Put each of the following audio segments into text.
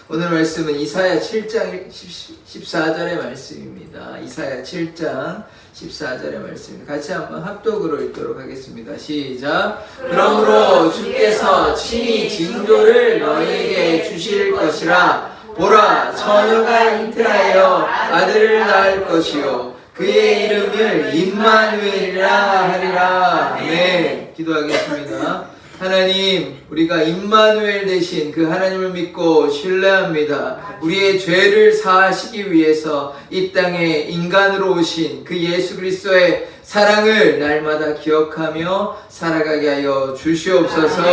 오늘 말씀은 이사야 7장 14절의 말씀입니다. 이사야 7장 14절의 말씀입니다. 같이 한번 합독으로 읽도록 하겠습니다. 시작. 그러므로 주께서 친히 징조를 너희에게 주실 것이라. 보라, 처녀가 잉태하여 아들을 낳을 것이요 그의 이름을 임마누엘이라 하리라. 네, 기도하겠습니다. 하나님, 우리가 임마누엘 되신 그 하나님을 믿고 신뢰합니다. 우리의 죄를 사하시기 위해서 이 땅에 인간으로 오신 그 예수 그리스도의 사랑을 날마다 기억하며 살아가게 하여 주시옵소서.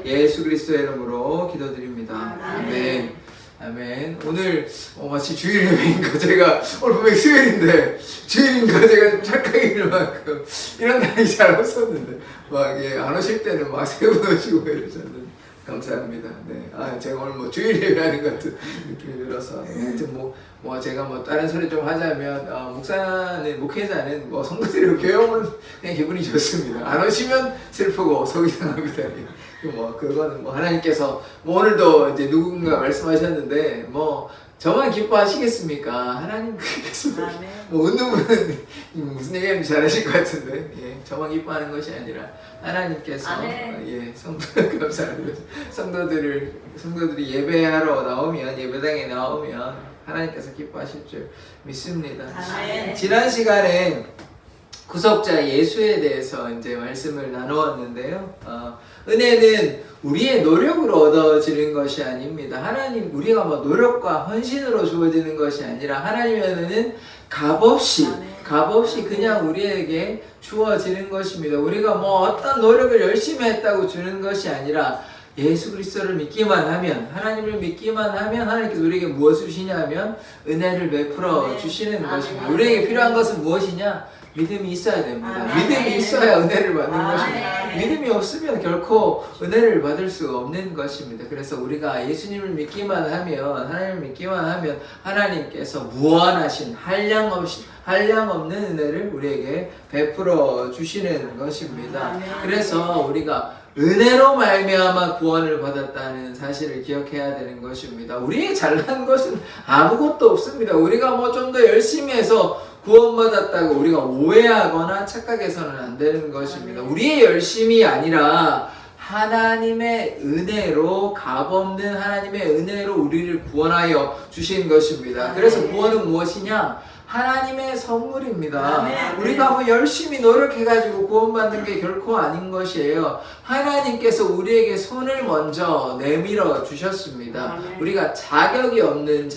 예수 그리스도의 이름으로 기도드립니다. 아멘. 아멘. 오늘 마치 주일 예배인가, 제가 오늘 분명히 수요일인데 주일인가 제가 착각이 들 만큼 이런 날이 잘 없었는데 안 오실 때는 세 분 오시고 이러셨는데 감사합니다. 네. 제가 오늘 주일 예배하는 것 같은 느낌이 들어서 하여튼 제가 다른 소리 좀 하자면 목회자는 성도들이 교회 오면 그냥 기분이 좋습니다. 안 오시면 슬프고 속이 상합니다. 그거는 하나님께서 오늘도 이제 누군가 말씀하셨는데 저만 기뻐하시겠습니까? 하나님께서 웃는 분은 무슨 얘기하는지 잘하실 것 같은데 저만 기뻐하는 것이 아니라 하나님께서 성도들 감사합니다. 성도들이 예배하러 나오면, 예배당에 나오면 하나님께서 기뻐하실 줄 믿습니다. 지난 시간에 구속자 예수에 대해서 이제 말씀을 나누었는데요. 은혜는 우리의 노력으로 얻어지는 것이 아닙니다. 하나님, 우리가 노력과 헌신으로 주어지는 것이 아니라 하나님의 은혜는 값없이 그냥 우리에게 주어지는 것입니다. 우리가 어떤 노력을 열심히 했다고 주는 것이 아니라 예수 그리스도를 믿기만 하면, 하나님을 믿기만 하면 하나님께서 우리에게 무엇을 주시냐면 은혜를 베풀어 주시는 것입니다. 우리에게 필요한 것은 무엇이냐? 믿음이 있어야 됩니다. 믿음이 있어야 은혜를 받는 것입니다. 믿음이 없으면 결코 은혜를 받을 수 없는 것입니다. 그래서 우리가 예수님을 믿기만 하면, 하나님을 믿기만 하면 하나님께서 무한하신 한량 없는 은혜를 우리에게 베풀어 주시는 것입니다. 그래서 우리가 은혜로 말미암아 구원을 받았다는 사실을 기억해야 되는 것입니다. 우리의 잘난 것은 아무것도 없습니다. 우리가 좀 더 열심히 해서 구원받았다고 우리가 오해하거나 착각해서는 안 되는 것입니다. 우리의 열심이 아니라 하나님의 은혜로, 값없는 하나님의 은혜로 우리를 구원하여 주신 것입니다. 그래서 구원은 무엇이냐? 하나님의 선물입니다. 우리가 열심히 노력해가지고 구원받는 게 결코 아닌 것이에요. 하나님께서 우리에게 손을 먼저 내밀어 주셨습니다. 우리가 자격이 없는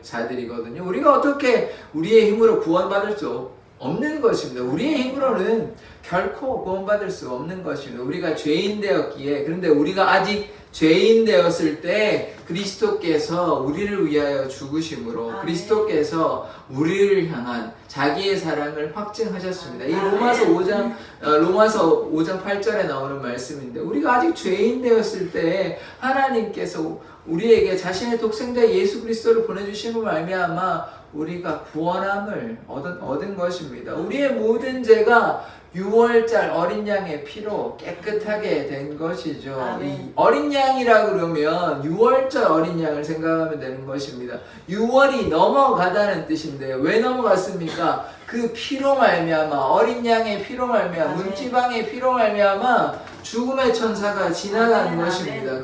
자들이거든요. 우리가 어떻게 우리의 힘으로 구원받을 수 없는 것입니다. 우리의 힘으로는 결코 구원받을 수 없는 것입니다. 우리가 죄인 되었기에, 그런데 우리가 아직 죄인 되었을 때 그리스도께서 우리를 위하여 죽으심으로 그리스도께서 우리를 향한 자기의 사랑을 확증하셨습니다. 이 로마서 5장 8절에 나오는 말씀인데, 우리가 아직 죄인 되었을 때 하나님께서 우리에게 자신의 독생자 예수 그리스도를 보내주심으로 말미암아 우리가 구원함을 얻은 것입니다. 우리의 모든 죄가 6월절 어린 양의 피로 깨끗하게 된 것이죠. 이 어린 양이라 그러면 6월절 어린 양을 생각하면 되는 것입니다. 6월이 넘어가다는 뜻인데요. 왜 넘어갔습니까? 그 피로 말미암아, 어린 양의 피로 말미암아, 문지방의 피로 말미암아 죽음의 천사가 지나가는 것입니다.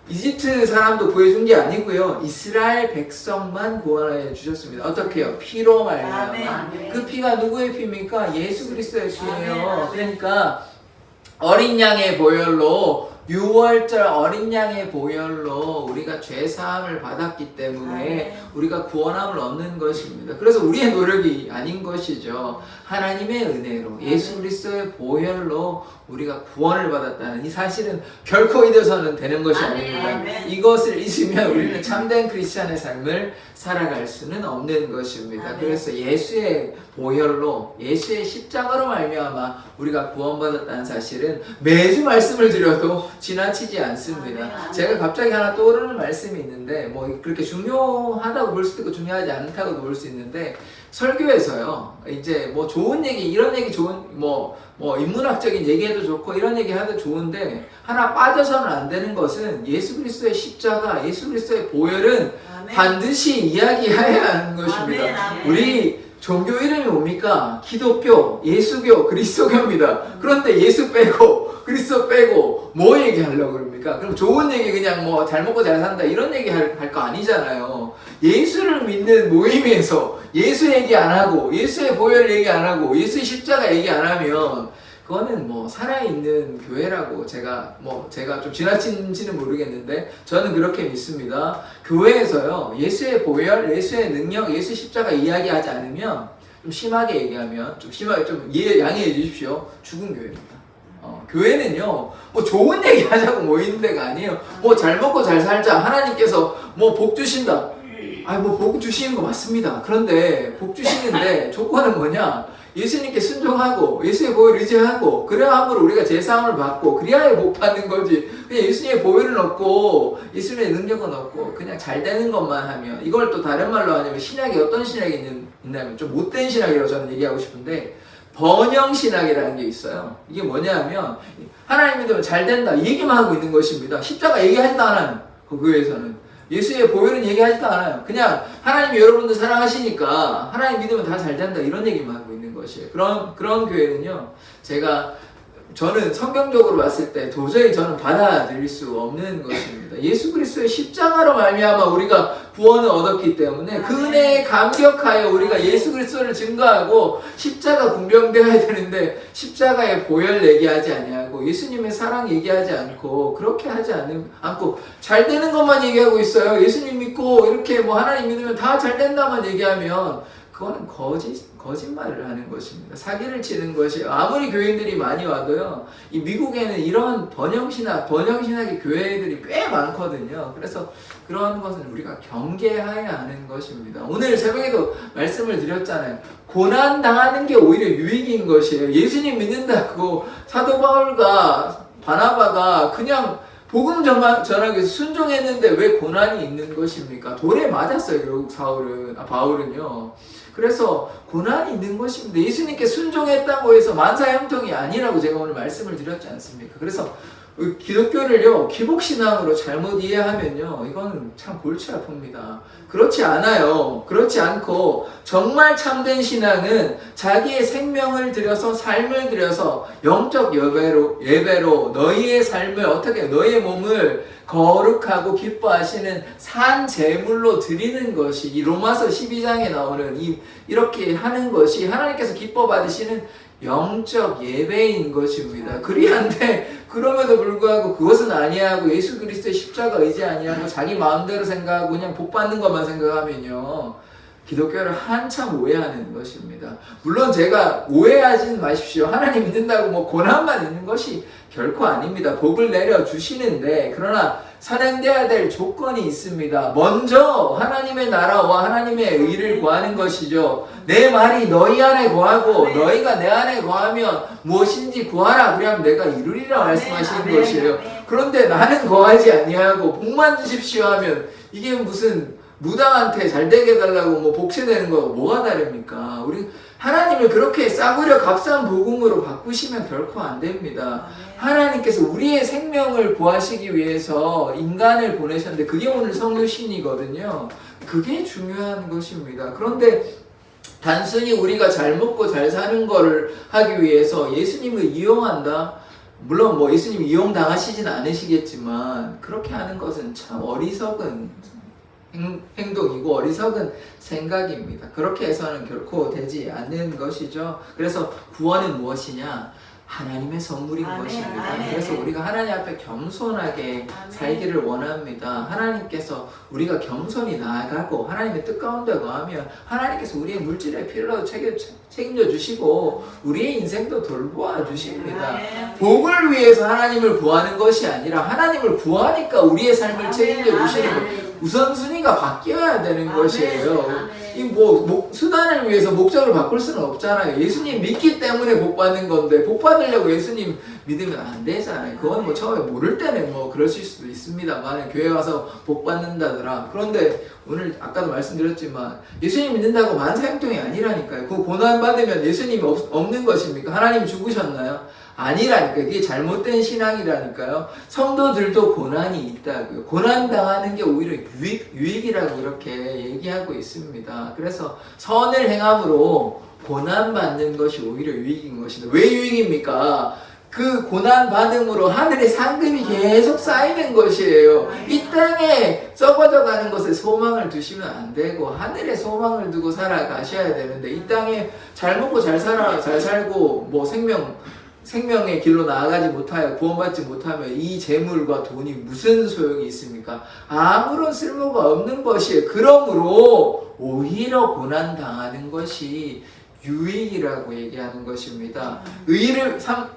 이집트 사람도 구해준 게 아니고요. 이스라엘 백성만 구원하여 주셨습니다. 어떻게요? 피로 말미암아. 그 피가 누구의 피입니까? 예수 그리스도의 피예요. 그러니까 어린 양의 보혈로, 6월절 어린 양의 보혈로 우리가 죄사함을 받았기 때문에 우리가 구원함을 얻는 것입니다. 그래서 우리의 노력이 아닌 것이죠. 하나님의 은혜로, 예수 그리스도의 보혈로 우리가 구원을 받았다는 이 사실은 결코 잊어서는 되는 것이 아닙니다. 이것을 잊으면 우리는 참된 크리스찬의 삶을 살아갈 수는 없는 것입니다. 그래서 예수의 보혈로, 예수의 십자가로 말미암아 우리가 구원받았다는 사실은 매주 말씀을 드려도 지나치지 않습니다. 제가 갑자기 하나 떠오르는 말씀이 있는데 그렇게 중요하다고 볼 수도 있고 중요하지 않다고 볼 수 있는데, 설교에서요, 이제 뭐 좋은 얘기, 이런 얘기 좋은, 뭐 인문학적인 얘기해도 좋고, 이런 얘기 해도 좋은데, 하나 빠져서는 안 되는 것은 예수 그리스도의 십자가, 예수 그리스도의 보혈은 아멘. 반드시 이야기해야 하는 것입니다. 아멘, 아멘. 우리 종교 이름이 뭡니까? 기독교, 예수교, 그리스도교입니다. 그런데 예수 빼고, 그리스도 빼고, 뭐 얘기하려고 그럽니까? 그럼 좋은 얘기 그냥 뭐 잘 먹고 잘 산다, 이런 얘기 할 거 아니잖아요. 예수를 믿는 모임에서 예수 얘기 안 하고, 예수의 보혈 얘기 안 하고, 예수의 십자가 얘기 안 하면, 그거는 뭐 살아있는 교회라고 제가 좀 지나친지는 모르겠는데 저는 그렇게 믿습니다. 교회에서요, 예수의 보혈, 예수의 능력, 예수의 십자가 이야기하지 않으면, 좀 심하게 얘기하면, 양해해 주십시오. 죽은 교회입니다. 교회는요, 뭐 좋은 얘기 하자고 모이는 데가 아니에요. 뭐 잘 먹고 잘 살자, 하나님께서 뭐 복 주신다. 뭐 복 주시는 거 맞습니다. 그런데 복 주시는데 조건은 뭐냐? 예수님께 순종하고 예수의 보혈을 의지하고, 그래야 함으로 우리가 제사함을 받고, 그래야 복 받는 거지. 그냥 예수님의 보혈은 없고 예수님의 능력은 없고 그냥 잘 되는 것만 하면, 이걸 또 다른 말로 하냐면, 신학이 어떤 신학이 있냐면 좀 못된 신학이라고 저는 얘기하고 싶은데, 번영신학이라는 게 있어요. 이게 뭐냐면, 하나님 믿으면 잘 된다 이 얘기만 하고 있는 것입니다. 십자가 얘기하지도 않아요. 그 교회에서는 예수의 보혈은 얘기하지도 않아요. 그냥 하나님이 여러분들 사랑하시니까 하나님 믿으면 다 잘 된다, 이런 얘기만 하고 있는 것이에요. 그런 교회는요, 저는 성경적으로 봤을 때 도저히 저는 받아들일 수 없는 것입니다. 예수 그리스도의 십자가로 말미암아 우리가 구원을 얻었기 때문에 그 은혜에 감격하여 우리가 예수 그리스도를 증거하고 십자가 군병되어야 되는데, 십자가의 보혈 얘기하지 아니하고 예수님의 사랑 얘기하지 않고, 그렇게 하지 않고 잘 되는 것만 얘기하고 있어요. 예수님 믿고 이렇게 뭐 하나님 믿으면 다 잘 된다만 얘기하면 그거는 거짓말을 하는 것입니다. 사기를 치는 것이에요. 아무리 교인들이 많이 와도요, 이 미국에는 이런 번영신학의 교회들이 꽤 많거든요. 그래서 그런 것은 우리가 경계해야 하는 것입니다. 오늘 새벽에도 말씀을 드렸잖아요. 고난 당하는 게 오히려 유익인 것이에요. 예수님 믿는다고 사도 바울과 바나바가 그냥 복음 전하기 위해서 순종했는데 왜 고난이 있는 것입니까? 돌에 맞았어요, 결국 바울은요. 그래서 고난이 있는 것입니다. 예수님께 순종했다고 해서 만사형통이 아니라고 제가 오늘 말씀을 드렸지 않습니까? 그래서 기독교를요, 기복신앙으로 잘못 이해하면요, 이거는 참 골치 아픕니다. 그렇지 않아요. 그렇지 않고, 정말 참된 신앙은 자기의 생명을 들여서, 삶을 들여서, 영적 예배로 너희의 삶을 너희의 몸을 거룩하고 기뻐하시는 산 제물로 드리는 것이, 이 로마서 12장에 나오는 이렇게 하는 것이 하나님께서 기뻐 받으시는 영적 예배인 것입니다. 그리한데 그럼에도 불구하고 그것은 아니하고 예수 그리스도의 십자가 의지 아니하고 자기 마음대로 생각하고 그냥 복 받는 것만 생각하면요, 기독교를 한참 오해하는 것입니다. 물론 제가 오해하지는 마십시오. 하나님 믿는다고 뭐 고난만 있는 것이 결코 아닙니다. 복을 내려주시는데, 그러나 선행돼야 될 조건이 있습니다. 먼저 하나님의 나라와 하나님의 의를 구하는 것이죠. 내 말이 너희 안에 거하고 너희가 내 안에 거하면 무엇인지 구하라, 그러면 내가 이루리라 말씀하시는 것이에요. 그런데 나는 거하지 아니하고 복만 주십시오 하면, 이게 무슨 무당한테 잘 되게 해달라고 뭐 복채 내는 거 뭐가 다릅니까? 우리 하나님을 그렇게 싸구려 값싼 복음으로 바꾸시면 결코 안 됩니다. 하나님께서 우리의 생명을 구하시기 위해서 인간을 보내셨는데, 그게 오늘 성육신이거든요. 그게 중요한 것입니다. 그런데 단순히 우리가 잘 먹고 잘 사는 거를 하기 위해서 예수님을 이용한다? 물론 뭐 예수님 이용당하시진 않으시겠지만, 그렇게 하는 것은 참 어리석은 행동이고 어리석은 생각입니다. 그렇게 해서는 결코 되지 않는 것이죠. 그래서 구원은 무엇이냐? 하나님의 선물인 것입니다. 그래서 우리가 하나님 앞에 겸손하게 살기를 원합니다. 하나님께서 우리가 겸손히 나아가고 하나님의 뜻 가운데 거하면 하나님께서 우리의 물질의 필요도 책임져 주시고 우리의 인생도 돌보아 주십니다. 복을 위해서 하나님을 구하는 것이 아니라 하나님을 구하니까 우리의 삶을 책임져 주시는 우선순위가 바뀌어야 되는 것이에요. 수단을 위해서 목적을 바꿀 수는 없잖아요. 예수님 믿기 때문에 복 받는 건데, 복 받으려고 예수님 믿으면 안 되잖아요. 그건 뭐 처음에 모를 때는 뭐 그러실 수도 있습니다만 교회 와서 복 받는다더라. 그런데 오늘 아까도 말씀드렸지만 예수님 믿는다고 만사형통이 아니라니까요. 그 고난 받으면 예수님이 없는 것입니까? 하나님이 죽으셨나요? 아니라니까. 이게 잘못된 신앙이라니까요. 성도들도 고난이 있다고요. 고난 당하는 게 오히려 유익이라고 이렇게 얘기하고 있습니다. 그래서 선을 행함으로 고난 받는 것이 오히려 유익인 것입니다. 왜 유익입니까? 그 고난 받음으로 하늘의 상급이 계속 쌓이는 것이에요. 이 땅에 썩어져 가는 것에 소망을 두시면 안 되고 하늘에 소망을 두고 살아가셔야 되는데, 이 땅에 잘 먹고 잘 살고 뭐 생명의 길로 나아가지 못하여 구원받지 못하면 이 재물과 돈이 무슨 소용이 있습니까? 아무런 쓸모가 없는 것이에요. 그러므로 오히려 고난 당하는 것이 유익이라고 얘기하는 것입니다.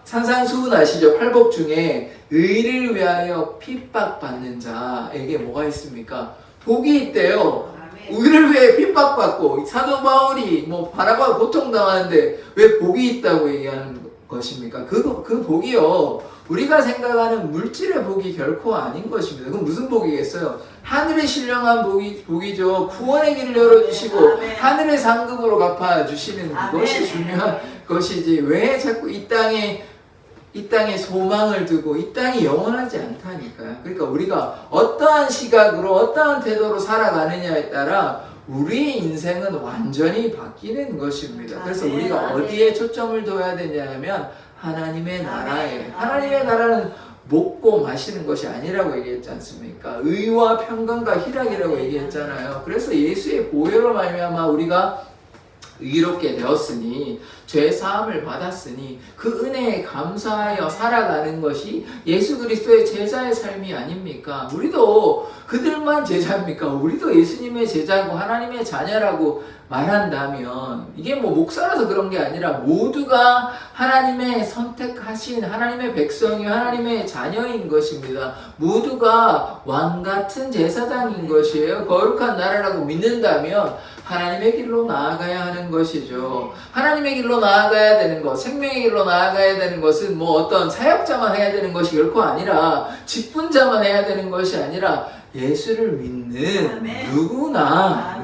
산상수훈 아시죠? 팔복 중에 의를 위하여 핍박받는 자에게 뭐가 있습니까? 복이 있대요. 의를 위해 핍박받고 사도 바울이 뭐 바나바가 고통당하는데 왜 복이 있다고 얘기하는 것입니까? 그 복이요, 우리가 생각하는 물질의 복이 결코 아닌 것입니다. 그럼 무슨 복이겠어요? 하늘의 신령한 복이죠. 구원의 길을 열어주시고 하늘의 상급으로 갚아주시는 것이 중요한 것이지, 왜 자꾸 이 땅에 소망을 두고, 이 땅이 영원하지 않다니까요. 그러니까 우리가 어떠한 시각으로 어떠한 태도로 살아가느냐에 따라 우리의 인생은 완전히 바뀌는 것입니다. 그래서 우리가 어디에 초점을 둬야 되냐면 하나님의 나라에. 하나님의 나라는 먹고 마시는 것이 아니라고 얘기했지 않습니까? 의와 평강과 희락이라고 얘기했잖아요. 그래서 예수의 보혈로 말미암아 우리가 의롭게 되었으니, 죄 사함을 받았으니 그 은혜에 감사하여 살아가는 것이 예수 그리스도의 제자의 삶이 아닙니까? 우리도 그들만 제자입니까? 우리도 예수님의 제자고 하나님의 자녀라고 말한다면, 이게 뭐 목사라서 그런 게 아니라 모두가 하나님의 선택하신 하나님의 백성이 하나님의 자녀인 것입니다. 모두가 왕같은 제사장인 것이에요. 거룩한 나라라고 믿는다면 하나님의 길로 나아가야 하는 것이죠. 하나님의 길로 나아가야 되는 것, 생명의 길로 나아가야 되는 것은 뭐 어떤 사역자만 해야 되는 것이 결코 아니라, 직분자만 해야 되는 것이 아니라 예수를 믿는 누구나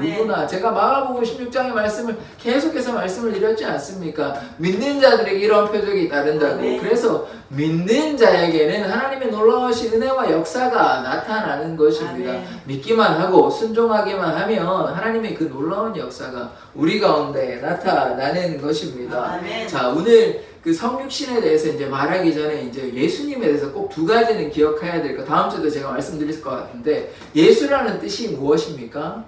제가 마가복음 16장의 말씀을 계속해서 말씀을 드렸지 않습니까? 믿는 자들에게 이런 표적이 따른다고. 그래서 믿는 자에게는 하나님의 놀라우신 은혜와 역사가 나타나는 것입니다. 믿기만 하고 순종하기만 하면 하나님의 그 놀라운 역사가 우리 가운데 나타나는 것입니다. 자, 오늘 그 성육신에 대해서 이제 말하기 전에 이제 예수님에 대해서 꼭 두 가지는 기억해야 될 거, 다음 주에도 제가 말씀드릴 것 같은데, 예수라는 뜻이 무엇입니까?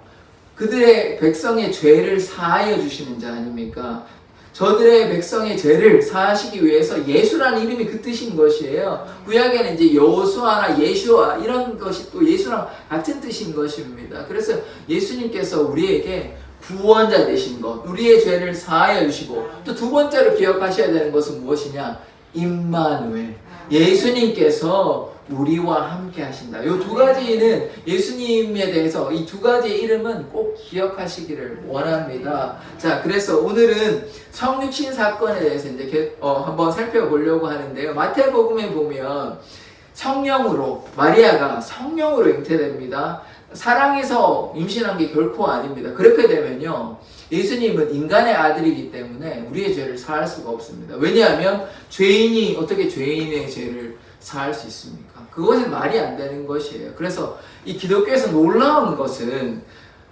그들의 백성의 죄를 사하여 주시는 자 아닙니까? 저들의 백성의 죄를 사하시기 위해서 예수라는 이름이 그 뜻인 것이에요. 구약에는 이제 여호수아나 예수아 이런 것이 또 예수랑 같은 뜻인 것입니다. 그래서 예수님께서 우리에게 구원자 되신 것, 우리의 죄를 사하여 주시고, 또 두 번째로 기억하셔야 되는 것은 무엇이냐? 임마누엘, 예수님께서 우리와 함께 하신다. 이 두 가지는 예수님에 대해서, 이 두 가지의 이름은 꼭 기억하시기를 원합니다. 자, 그래서 오늘은 성육신 사건에 대해서 이제 한번 살펴보려고 하는데요. 마태복음에 보면 마리아가 성령으로 잉태됩니다. 사랑해서 임신한 게 결코 아닙니다. 그렇게 되면요, 예수님은 인간의 아들이기 때문에 우리의 죄를 사할 수가 없습니다. 왜냐하면 죄인이 어떻게 죄인의 죄를 사할 수 있습니까? 그것은 말이 안 되는 것이에요. 그래서 이 기독교에서 놀라운 것은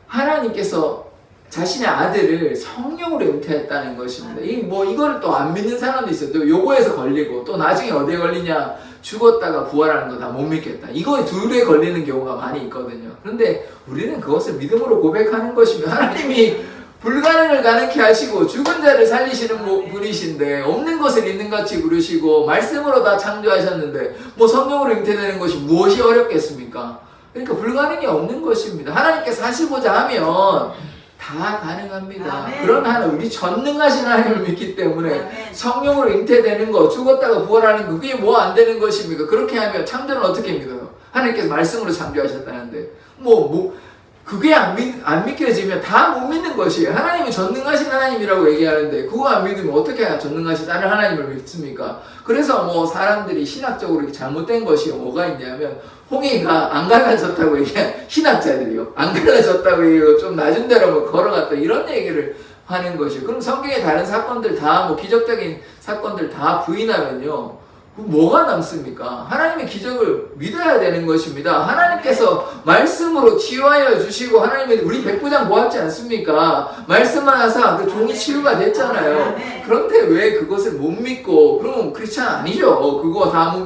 하나님께서 자신의 아들을 성령으로 잉태했다는 것입니다. 이거를 또 안 믿는 사람도 있어요. 또 요거에서 걸리고, 또 나중에 어디에 걸리냐? 죽었다가 부활하는 거 다 못 믿겠다. 이거 둘에 걸리는 경우가 많이 있거든요. 그런데 우리는 그것을 믿음으로 고백하는 것입니다. 하나님이 불가능을 가능케 하시고 죽은 자를 살리시는 분이신데, 없는 것을 있는 같이 부르시고 말씀으로 다 창조하셨는데 뭐 성령으로 잉태되는 것이 무엇이 어렵겠습니까? 그러니까 불가능이 없는 것입니다. 하나님께서 하시고자 하면 다 가능합니다. 그러나 우리 전능하신 하나님을 믿기 때문에 성령으로 잉태되는 거, 죽었다가 부활하는 거, 그게 뭐 안 되는 것입니까? 그렇게 하면 창조는 어떻게 믿어요? 하나님께서 말씀으로 창조하셨다는데 그게 안 믿겨지면 다 못 믿는 것이에요. 하나님이 전능하신 하나님이라고 얘기하는데 그거 안 믿으면 어떻게 전능하신 다른 하나님을 믿습니까? 그래서 뭐 사람들이 신학적으로 잘못된 것이 뭐가 있냐면 홍해가 안 갈라졌다고 얘기한 신학자들이요. 안 갈라졌다고 얘기하고 좀 낮은 데로 뭐 걸어갔다 이런 얘기를 하는 것이에요. 그럼 성경의 다른 사건들 다 뭐 기적적인 사건들 다 부인하면요. 뭐가 남습니까? 하나님의 기적을 믿어야 되는 것입니다. 하나님께서 말씀으로 치유하여 주시고 하나님의 우리 백부장 보았지 않습니까? 말씀만 하사 그 종이 치유가 됐잖아요. 그런데 왜 그것을 못 믿고 그러면 크리스찬 아니죠. 그거 다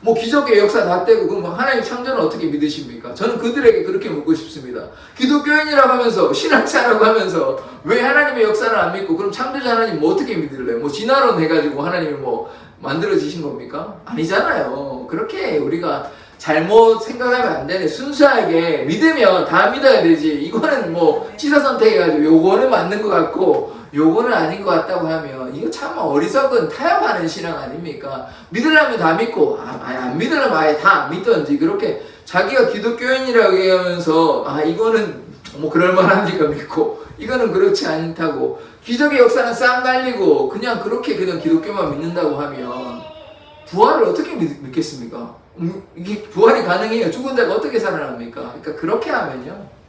뭐 기적의 역사 다 떼고 그럼 하나님 창조는 어떻게 믿으십니까? 저는 그들에게 그렇게 묻고 싶습니다. 기독교인이라고 하면서 신학자라고 하면서 왜 하나님의 역사를 안 믿고 그럼 창조자 하나님 뭐 어떻게 믿을래요? 뭐 진화론 해가지고 하나님이 뭐 만들어지신 겁니까? 아니잖아요. 그렇게 우리가 잘못 생각하면 안 되네. 순수하게 믿으면 다 믿어야 되지. 이거는 뭐 취사 선택해가지고 요거는 맞는 것 같고 요거는 아닌 것 같다고 하면 이거 참 어리석은 타협하는 신앙 아닙니까? 믿으려면 다 믿고 안 믿으려면 아예 다 안 믿던지 그렇게 자기가 기독교인이라고 얘기하면서 이거는 뭐 그럴만하니까 믿고 이거는 그렇지 않다고 기적의 역사는 싹 날리고 그냥 그렇게 그냥 기독교만 믿는다고 하면 부활을 어떻게 믿겠습니까? 이게 부활이 가능해요. 죽은 자가 어떻게 살아납니까? 그러니까 그렇게 하면요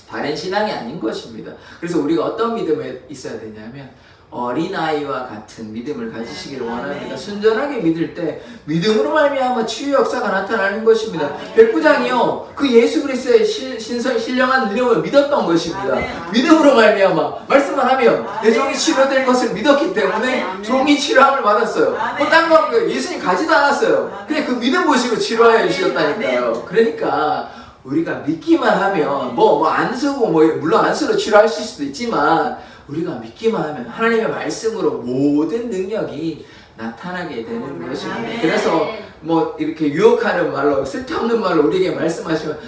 바른 신앙이 아닌 것입니다. 그래서 우리가 어떤 믿음에 있어야 되냐면 어린아이와 같은 믿음을 가지시기를 원합니다. 순전하게 믿을 때 믿음으로 말미암아 치유 역사가 나타나는 것입니다. 백부장이요 그 예수 그리스도의 신령한 능력을 믿었던 것입니다. 믿음으로 말미암아 말씀만 하면 내 종이 치료될 것을 믿었기 때문에 종이 치료함을 받았어요. 뭐 딴 거 예수님 가지도 않았어요. 그냥 그 믿음 보시고 치료하여 주셨다니까요. 그러니까 우리가 믿기만 하면 뭐 안 쓰고 물론 안 쓰러 치료하실 수도 있지만 우리가 믿기만 하면 하나님의 말씀으로 모든 능력이 나타나게 되는 것입니다. 그래서 뭐 이렇게 유혹하는 말로 쓸데없는 말로 우리에게 말씀하시면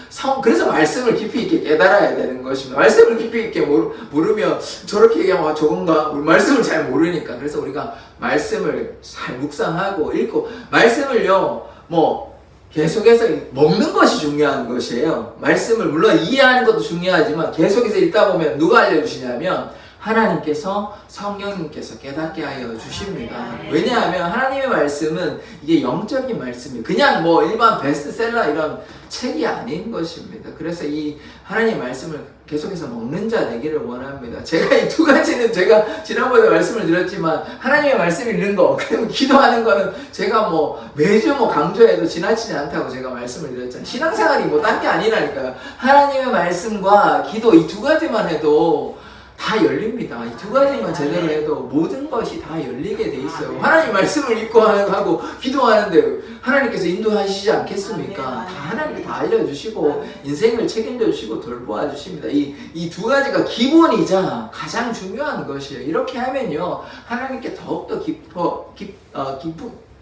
그래서 말씀을 깊이 있게 깨달아야 되는 것입니다. 말씀을 깊이 있게 모르면 저렇게 얘기하면 저건가 우리 말씀을 잘 모르니까 그래서 우리가 말씀을 잘 묵상하고 읽고 말씀을요 뭐 계속해서 먹는 것이 중요한 것이에요. 말씀을 물론 이해하는 것도 중요하지만 계속해서 읽다 보면 누가 알려주시냐면 하나님께서 성령님께서 깨닫게 하여 주십니다. 왜냐하면 하나님의 말씀은 이게 영적인 말씀이에요. 그냥 뭐 일반 베스트셀러 이런 책이 아닌 것입니다. 그래서 이 하나님의 말씀을 계속해서 먹는 자 되기를 원합니다. 제가 이 두 가지는 제가 지난번에 말씀을 드렸지만 하나님의 말씀을 읽는 거 그리고 기도하는 거는 제가 뭐 매주 뭐 강조해도 지나치지 않다고 제가 말씀을 드렸잖아요. 신앙생활이 뭐 딴 게 아니라니까요. 하나님의 말씀과 기도 이 두 가지만 해도 다 열립니다. 이 두 가지만 제대로 해도 모든 것이 다 열리게 돼 있어요. 하나님 말씀을 읽고 하고 기도하는데 하나님께서 인도하시지 않겠습니까? 다 하나님께 다 알려주시고 인생을 책임져 주시고 돌보아 주십니다. 이 두 가지가 기본이자 가장 중요한 것이에요. 이렇게 하면요 하나님께 더욱더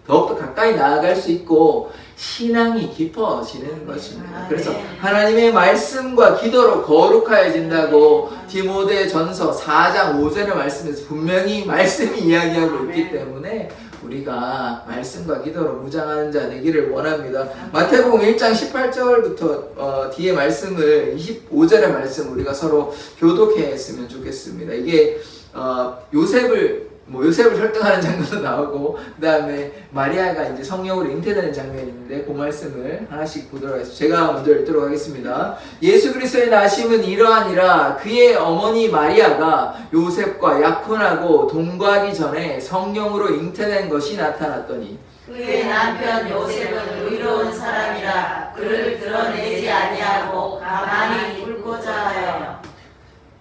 더욱더 가까이 나아갈 수 있고 신앙이 깊어지는 것입니다. 그래서 하나님의 말씀과 기도로 거룩하여진다고 디모데전서 4장 5절의 말씀에서 분명히 말씀이 이야기하고 있기 때문에 우리가 말씀과 기도로 무장하는 자 되기를 원합니다. 마태복음 1장 18절부터 뒤에 말씀을 25절의 말씀 우리가 서로 교독했으면 좋겠습니다. 이게 요셉을 설득하는 장면도 나오고 그 다음에 마리아가 이제 성령으로 잉태되는 장면인데 그 말씀을 하나씩 보도록 하겠습니다. 제가 먼저 읽도록 하겠습니다. 예수 그리스도의 나심은 이러하니라. 그의 어머니 마리아가 요셉과 약혼하고 동거하기 전에 성령으로 잉태된 것이 나타났더니 그의 남편 요셉은 의로운 사람이라 그를 드러내지 아니하고 가만히 굴고자 하여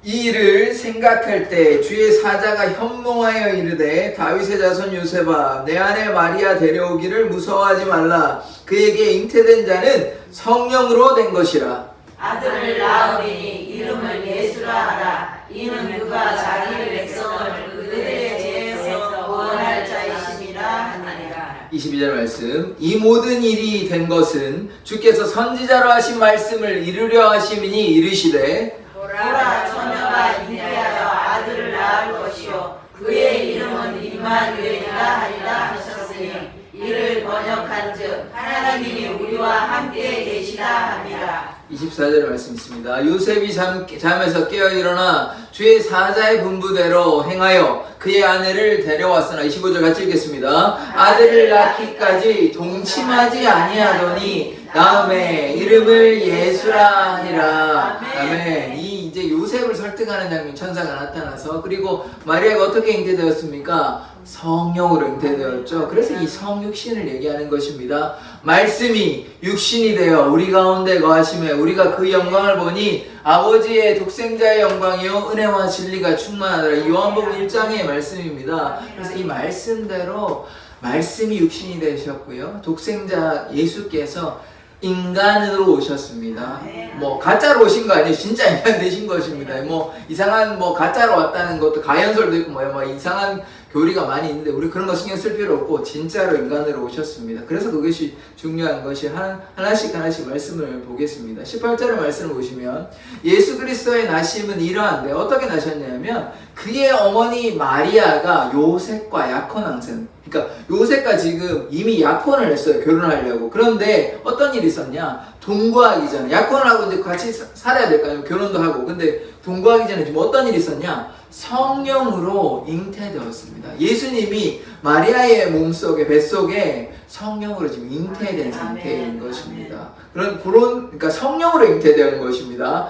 이 일을 생각할 때 주의 사자가 현몽하여 이르되 다윗의 자손 요셉아 내 아내 마리아 데려오기를 무서워하지 말라. 그에게 잉태된 자는 성령으로 된 것이라. 아들을 낳으리니 이름을 예수라 하라. 이는 그가 자기 백성을 그들의 죄에서 구원할 자이심이라 하니라. 22절 말씀. 이 모든 일이 된 것은 주께서 선지자로 하신 말씀을 이루려 하심이니 이르시되 보라 처녀가 잉태하여 아들을 낳을 것이요 그의 이름은 임마누엘이라 하리라 하셨으니 이를 번역한즉 하나님이 우리와 함께 계시다 함이라. 24절 말씀 있습니다. 요셉이 잠에서 깨어 일어나 주의 사자의 분부대로 행하여 그의 아내를 데려왔으나 25절 같이 읽겠습니다. 아들을 낳기까지 동침하지 아니하더니 다음에 이름을 예수라 하니라. 아멘. 이 이제 요셉을 설득하는 장면, 천사가 나타나서, 그리고 마리아가 어떻게 잉태되었습니까? 성령으로 잉태되었죠. 그래서 이 성육신을 얘기하는 것입니다. 말씀이 육신이 되어 우리 가운데 거하심에 우리가 그 영광을 보니 아버지의 독생자의 영광이요 은혜와 진리가 충만하더라. 이 요한복음 1장의 말씀입니다. 그래서 이 말씀대로 말씀이 육신이 되셨고요, 독생자 예수께서 인간으로 오셨습니다. 뭐 가짜로 오신 거 아니에요. 진짜 인간 되신 것입니다. 뭐 이상한 뭐 가짜로 왔다는 것도 가연설도 있고 뭐 이상한 교리가 많이 있는데 우리 그런 거 신경 쓸 필요 없고 진짜로 인간으로 오셨습니다. 그래서 그것이 중요한 것이 하나씩 말씀을 보겠습니다. 18절의 말씀을 보시면 예수 그리스도의 나심은 이러한데 어떻게 나셨냐면 그의 어머니 마리아가 요셉과 약혼왕생, 그러니까 요셉과 지금 이미 약혼을 했어요. 결혼하려고. 그런데 어떤 일이 있었냐? 동거하기 전에, 약혼을 하고 이제 같이 살아야 될까요? 결혼도 하고. 근데 동거하기 전에 지금 어떤 일이 있었냐? 성령으로 잉태되었습니다. 예수님이 마리아의 몸속에, 뱃속에 성령으로 지금 잉태된 상태인 것입니다. 그러니까 성령으로 잉태되는 것입니다.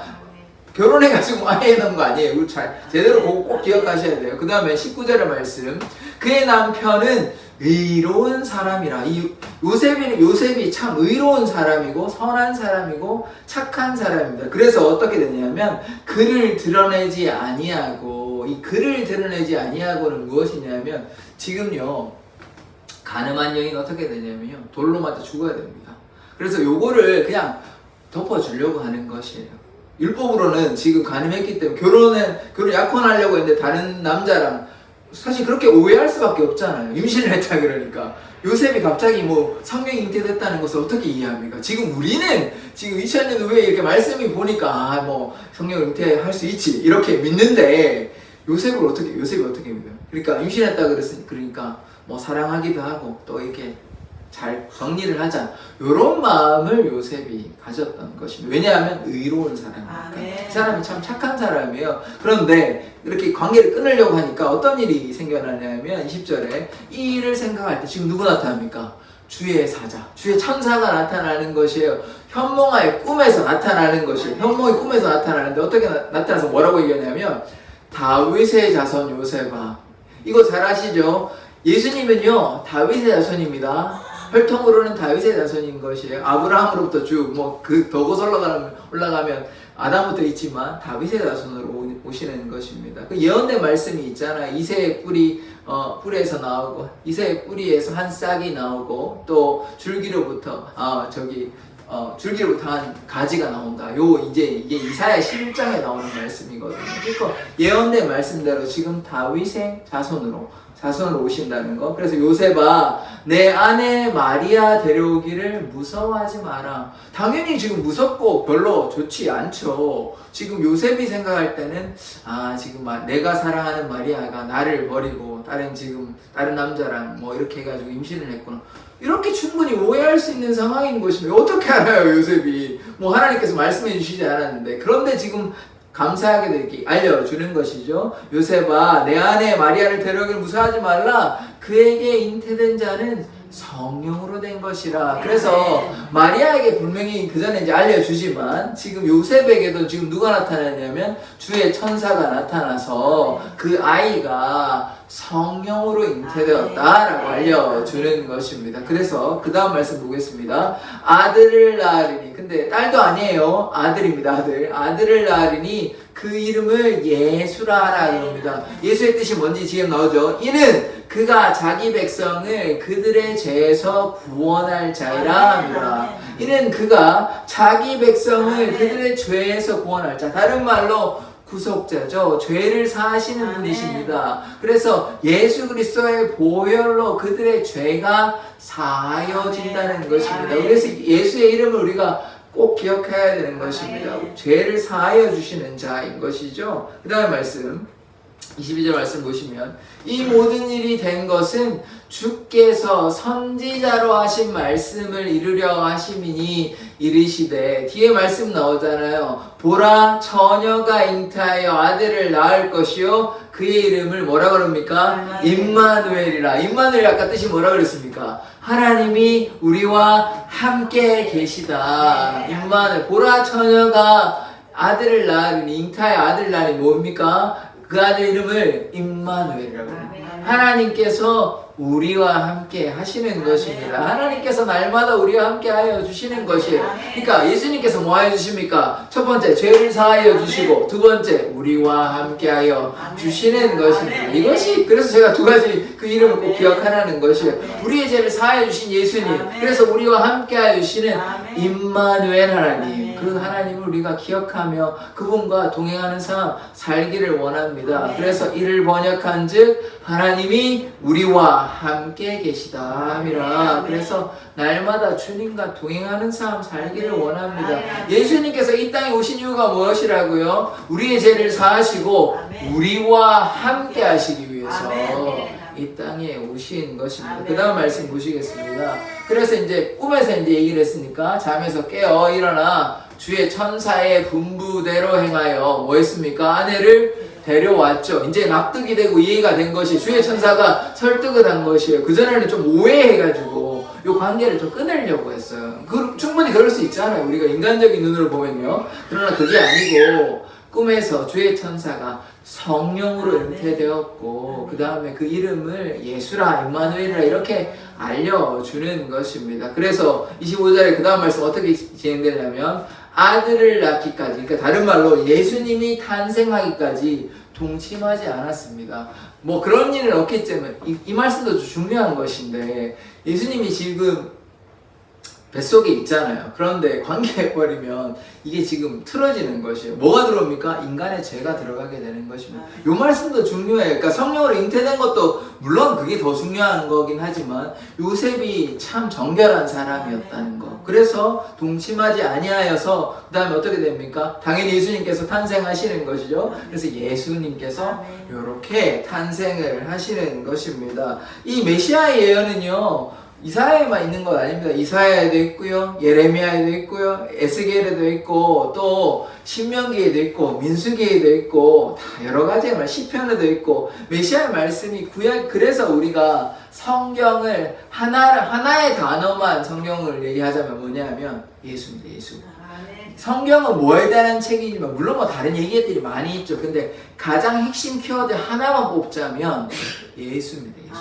결혼해가지고 아예 넣은 거 아니에요. 이거 제대로 꼭 기억하셔야 돼요. 그 다음에 19절의 말씀. 그의 남편은 의로운 사람이라. 이 요셉이 참 의로운 사람이고 선한 사람이고 착한 사람입니다. 그래서 어떻게 되냐면 그를 드러내지 아니하고, 이 그를 드러내지 아니하고는 무엇이냐면 지금요 가늠한 여인 어떻게 되냐면요 돌로 맞아 죽어야 됩니다. 그래서 요거를 그냥 덮어주려고 하는 것이에요. 율법으로는 지금 가늠했기 때문에 결혼 약혼하려고 했는데 다른 남자랑 사실 그렇게 오해할 수밖에 없잖아요. 임신을 했다 그러니까. 요셉이 갑자기 뭐 성령 잉태됐다는 것을 어떻게 이해합니까? 지금 우리는 지금 2000년 후에 이렇게 말씀이 보니까 뭐 성령 잉태할 수 있지 이렇게 믿는데 요셉이 어떻게 믿어요? 그러니까 임신했다 그러니까 뭐 사랑하기도 하고 또 이렇게 잘 정리를 하자, 이런 마음을 요셉이 가졌던 것입니다. 왜냐하면 의로운 사람이니까. 이 사람이 참 착한 사람이에요. 그런데 이렇게 관계를 끊으려고 하니까 어떤 일이 생겨나냐면 20절에 이 일을 생각할 때 지금 누구 나타납니까? 주의 사자, 주의 천사가 나타나는 것이에요. 현몽아의 꿈에서 나타나는 것이에요. 현몽의 꿈에서 나타나는데 어떻게 나타나서 뭐라고 얘기하냐면 다윗의 자손 요셉아. 이거 잘 아시죠? 예수님은요 다윗의 자손입니다. 혈통으로는 다윗의 자손인 것이에요. 아브라함으로부터 쭉 더 고서 올라가면 아담부터 있지만 다윗의 자손으로 오시는 것입니다. 그 예언의 말씀이 있잖아요. 이새의 뿌리에서 나오고, 이새의 뿌리에서 한 싹이 나오고, 또 줄기로부터 한 가지가 나온다. 이제 이게 이사야 11장에 나오는 말씀이거든요. 그러니까 예언의 말씀대로 지금 다윗의 자손으로 오신다는 거. 그래서 요셉아, 내 아내 마리아 데려오기를 무서워하지 마라. 당연히 지금 무섭고 별로 좋지 않죠. 지금 요셉이 생각할 때는 지금 내가 사랑하는 마리아가 나를 버리고 다른 남자랑 뭐 이렇게 해가지고 임신을 했구나, 이렇게 충분히 오해할 수 있는 상황인 것입니다. 어떻게 알아요, 요셉이? 하나님께서 말씀해 주시지 않았는데. 그런데 지금 감사하게도 이렇게 알려주는 것이죠. 요셉아, 내 아내 마리아를 데려오기를 무서워하지 말라. 그에게 잉태된 자는 성령으로 된 것이라. 그래서 마리아에게 분명히 그 전에 이제 알려주지만 지금 요셉에게도 지금 누가 나타나냐면 주의 천사가 나타나서 그 아이가 성령으로 잉태되었다라고 알려주는 것입니다. 그래서 그 다음 말씀 보겠습니다. 아들을 낳으리니, 근데 딸도 아니에요. 아들입니다. 아들을 낳으리니 그 이름을 예수라 하라 그럽니다. 예수의 뜻이 뭔지 지금 나오죠. 이는 그가 자기 백성을 그들의 죄에서 구원할 자이라 합니다. 이는 그가 자기 백성을 그들의 죄에서 구원할 자, 다른 말로 구속자죠. 죄를 사하시는 분이십니다. 그래서 예수 그리스도의 보혈로 그들의 죄가 사하여진다는 것입니다. 그래서 예수의 이름을 우리가 꼭 기억해야 되는 것입니다. 죄를 사하여 주시는 자인 것이죠. 그 다음 말씀 22절 말씀 보시면 이 모든 일이 된 것은 주께서 선지자로 하신 말씀을 이루려 하심이니 이르시되 뒤에 말씀 나오잖아요. 보라 처녀가 잉태하여 아들을 낳을 것이요 그의 이름을 뭐라 그럽니까? 임마누엘이라. 임마누엘 아까 뜻이 뭐라 그랬습니까? 하나님이 우리와 함께 계시다. 임마누엘. 보라 처녀가 아들을 낳으니 잉태하여 아들을 낳으니 뭡니까? 그 아들 이름을 임마누엘이라고 합니다. 하나님께서 우리와 함께 하시는 것입니다. 하나님께서 날마다 우리와 함께 하여 주시는 것이에요. 그러니까 예수님께서 뭐 하여 주십니까? 첫 번째, 죄를 사하여 주시고, 두 번째, 우리와 함께 하여 주시는 것입니다. 이것이, 그래서 제가 두 가지 그 이름을 꼭 기억하라는 것이에요. 우리의 죄를 사하여 주신 예수님, 그래서 우리와 함께 하여 주시는 임마누엘 하나님, 그 하나님을 우리가 기억하며 그분과 동행하는 삶 살기를 원합니다. 그래서 이를 번역한 즉 하나님이 우리와 함께 계시다 함이라. 그래서 날마다 주님과 동행하는 삶 살기를 원합니다. 예수님께서 이 땅에 오신 이유가 무엇이라고요? 우리의 죄를 사하시고 우리와 함께 하시기 위해서 이 땅에 오신 것입니다. 그 다음 말씀 보시겠습니다. 그래서 이제 꿈에서 이제 얘기를 했으니까 잠에서 깨어 일어나 주의 천사의 분부대로 행하여 뭐 했습니까? 아내를 데려왔죠. 이제 납득이 되고 이해가 된 것이 주의 천사가 설득을 한 것이에요. 그전에는 좀 오해해가지고 이 관계를 좀 끊으려고 했어요. 충분히 그럴 수 있잖아요. 우리가 인간적인 눈으로 보면요. 그러나 그게 아니고 꿈에서 주의 천사가 성령으로 잉태되었고 그 다음에 그 이름을 예수라 임마누엘이라 이렇게 알려주는 것입니다. 그래서 25절에 그 다음 말씀 어떻게 진행되냐면 아들을 낳기까지, 그러니까 다른 말로 예수님이 탄생하기까지 동침하지 않았습니다. 뭐 그런 일은 없겠지만 이 말씀도 중요한 것인데 예수님이 지금 뱃속에 있잖아요. 그런데 관계해버리면 이게 지금 틀어지는 것이에요. 뭐가 들어옵니까? 인간의 죄가 들어가게 되는 것입니다. 이 말씀도 중요해요. 그러니까 성령으로 잉태된 것도 물론 그게 더 중요한 거긴 하지만 요셉이 참 정결한 사람이었다는 거. 그래서 동침하지 아니하여서 그 다음에 어떻게 됩니까? 당연히 예수님께서 탄생하시는 것이죠. 그래서 예수님께서 이렇게 탄생을 하시는 것입니다. 이 메시아의 예언은요 이사야에만 있는 건 아닙니다. 이사야에도 있고요, 예레미야에도 있고요, 에스겔에도 있고, 또 신명기에도 있고, 민수기에도 있고, 다 여러 가지의 말, 시편에도 있고, 메시아의 말씀이 구약. 그래서 우리가 성경을 하나의 단어만 성경을 얘기하자면 뭐냐면 예수입니다. 예수. 성경은 뭐에 대한 책이지만 물론 뭐 다른 얘기들이 많이 있죠. 근데 가장 핵심 키워드 하나만 뽑자면 예수입니다.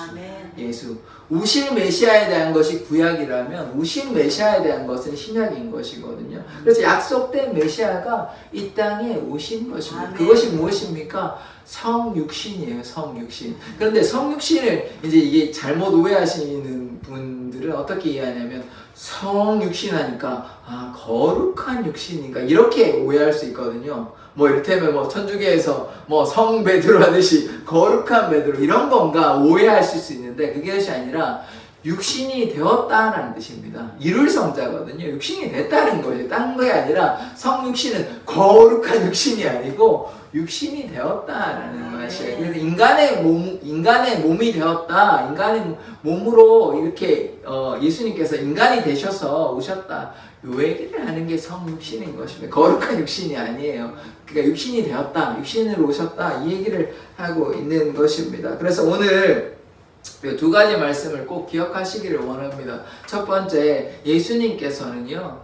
예수. 우실 메시아에 대한 것이 구약이라면 우실 메시아에 대한 것은 신약인 것이거든요. 그래서 약속된 메시아가 이 땅에 오신 것입니다. 그것이 무엇입니까? 성육신이에요. 성육신. 그런데 성육신을 이제 이게 잘못 오해하시는 분들은 어떻게 이해하냐면 성육신하니까 거룩한 육신인가 이렇게 오해할 수 있거든요. 뭐 이를테면 뭐 천주교에서 뭐 성 베드로 하듯이 거룩한 베드로 이런 건가 오해하실 수 있는데 그것이 아니라 육신이 되었다는 뜻입니다. 이룰 성자거든요. 육신이 됐다는 거예요. 딴 게 아니라 성육신은 거룩한 육신이 아니고 육신이 되었다라는 것이에요. 그래서 인간의 몸이 되었다. 인간의 몸으로 이렇게 예수님께서 인간이 되셔서 오셨다. 요 얘기를 하는 게 성육신인 것입니다. 거룩한 육신이 아니에요. 그러니까 육신이 되었다. 육신으로 오셨다. 이 얘기를 하고 있는 것입니다. 그래서 오늘 두 가지 말씀을 꼭 기억하시기를 원합니다. 첫 번째, 예수님께서는요,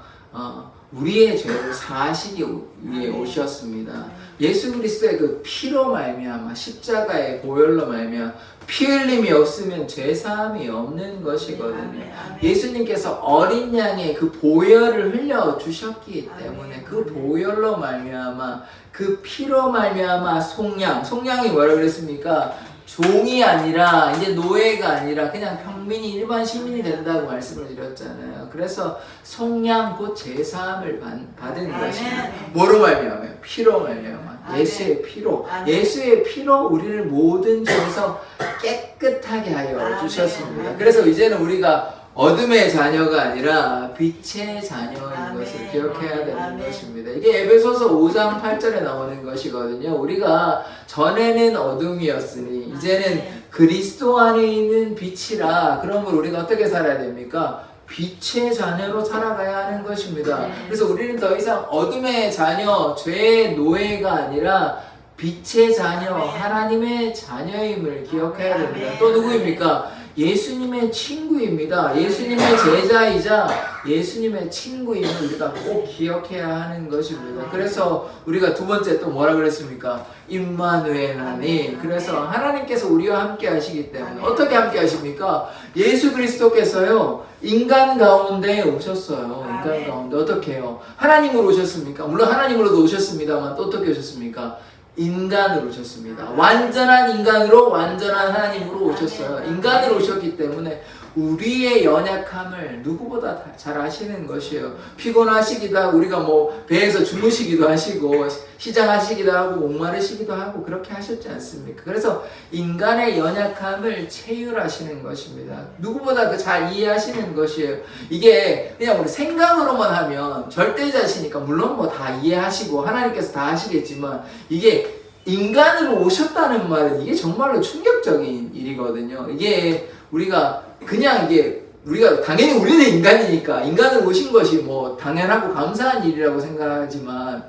우리의 죄를 사하시기 위해 오셨습니다. 예수 그리스도의 그 피로 말미암아 십자가의 보혈로 말미암아 피 흘림이 없으면 죄 사함이 없는 것이거든요. 예수님께서 어린 양의 그 보혈을 흘려 주셨기 때문에 그 보혈로 말미암아 그 피로 말미암아 송양이 뭐라 그랬습니까? 종이 아니라 이제 노예가 아니라 그냥 평민이 일반 시민이 된다고 말씀을 드렸잖아요. 그래서 속량 곧 제사함을 받은 것입니다. 뭐로 말미암아요? 피로 말미암아. 예수의 피로. 예수의 피로 우리를 모든 죄에서 깨끗하게 하여 주셨습니다. 그래서 이제는 우리가 어둠의 자녀가 아니라 빛의 자녀인 아멘. 것을 기억해야 되는 아멘. 것입니다. 이게 에베소서 5장 8절에 나오는 것이거든요. 우리가 전에는 어둠이었으니 이제는 그리스도 안에 있는 빛이라. 그러면 우리가 어떻게 살아야 됩니까? 빛의 자녀로 살아가야 하는 것입니다. 그래서 우리는 더 이상 어둠의 자녀, 죄의 노예가 아니라 빛의 자녀, 하나님의 자녀임을 기억해야 됩니다. 또 누구입니까? 예수님의 친구입니다. 예수님의 제자이자 예수님의 친구임을 우리가 꼭 기억해야 하는 것입니다. 그래서 우리가 두 번째 또 뭐라 그랬습니까? 임마누엘 하나님. 그래서 하나님께서 우리와 함께 하시기 때문에 어떻게 함께 하십니까? 예수 그리스도께서요 인간 가운데 오셨어요. 인간 가운데 어떻게 해요? 하나님으로 오셨습니까? 물론 하나님으로도 오셨습니다만 또 어떻게 오셨습니까? 인간으로 오셨습니다. 완전한 인간으로 완전한 하나님으로 오셨어요. 인간으로 오셨기 때문에 우리의 연약함을 누구보다 잘 아시는 것이에요. 피곤하시기도 하고 우리가 뭐 배에서 주무시기도 하시고 시장하시기도 하고 목마르시기도 하고 그렇게 하셨지 않습니까? 그래서 인간의 연약함을 체휼하시는 것입니다. 누구보다 그 잘 이해하시는 것이에요. 이게 그냥 우리 생각으로만 하면 절대자시니까 물론 뭐 다 이해하시고 하나님께서 다 하시겠지만 이게 인간으로 오셨다는 말은 이게 정말로 충격적인 일이거든요. 이게 우리가 그냥 이게 우리가 당연히 우리는 인간이니까 인간으로 오신 것이 뭐 당연하고 감사한 일이라고 생각하지만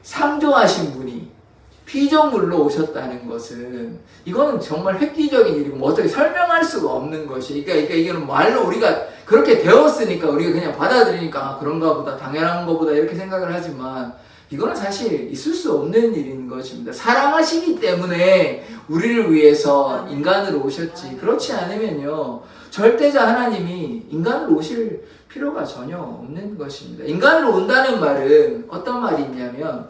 창조하신 분이 피조물로 오셨다는 것은 이거는 정말 획기적인 일이고 뭐 어떻게 설명할 수가 없는 것이 그러니까 이거는 말로 우리가 그렇게 되었으니까 우리가 그냥 받아들이니까 아, 그런가 보다 당연한 것보다 이렇게 생각을 하지만 이거는 사실 있을 수 없는 일인 것입니다. 사랑하시기 때문에 우리를 위해서 인간으로 오셨지. 그렇지 않으면요. 절대자 하나님이 인간으로 오실 필요가 전혀 없는 것입니다. 인간으로 온다는 말은 어떤 말이 있냐면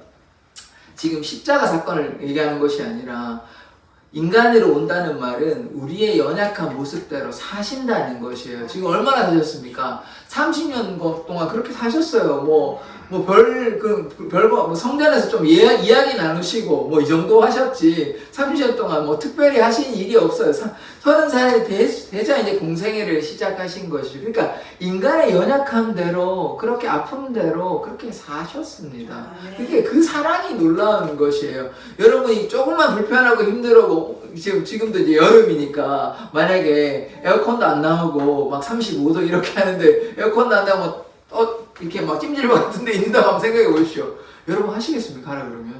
지금 십자가 사건을 얘기하는 것이 아니라 인간으로 온다는 말은 우리의 연약한 모습대로 사신다는 것이에요. 지금 얼마나 사셨습니까? 30년 동안 그렇게 사셨어요. 성전에서 좀 이야기 나누시고, 이 정도 하셨지. 30년 동안 특별히 하신 일이 없어요. 30살에 되자 이제 공생애를 시작하신 것이죠. 그러니까, 인간의 연약함대로, 그렇게 아픔대로 그렇게 사셨습니다. 그게 그 사랑이 놀라운 것이에요. 여러분이 조금만 불편하고 힘들고, 지금도 이제 여름이니까, 만약에 에어컨도 안 나오고, 막 35도 이렇게 하는데, 에어컨도 안 나오면, 이렇게 막 찜질방 같은 데 있는다 한번 생각해 보십시오. 여러분 하시겠습니까? 하라 그러면.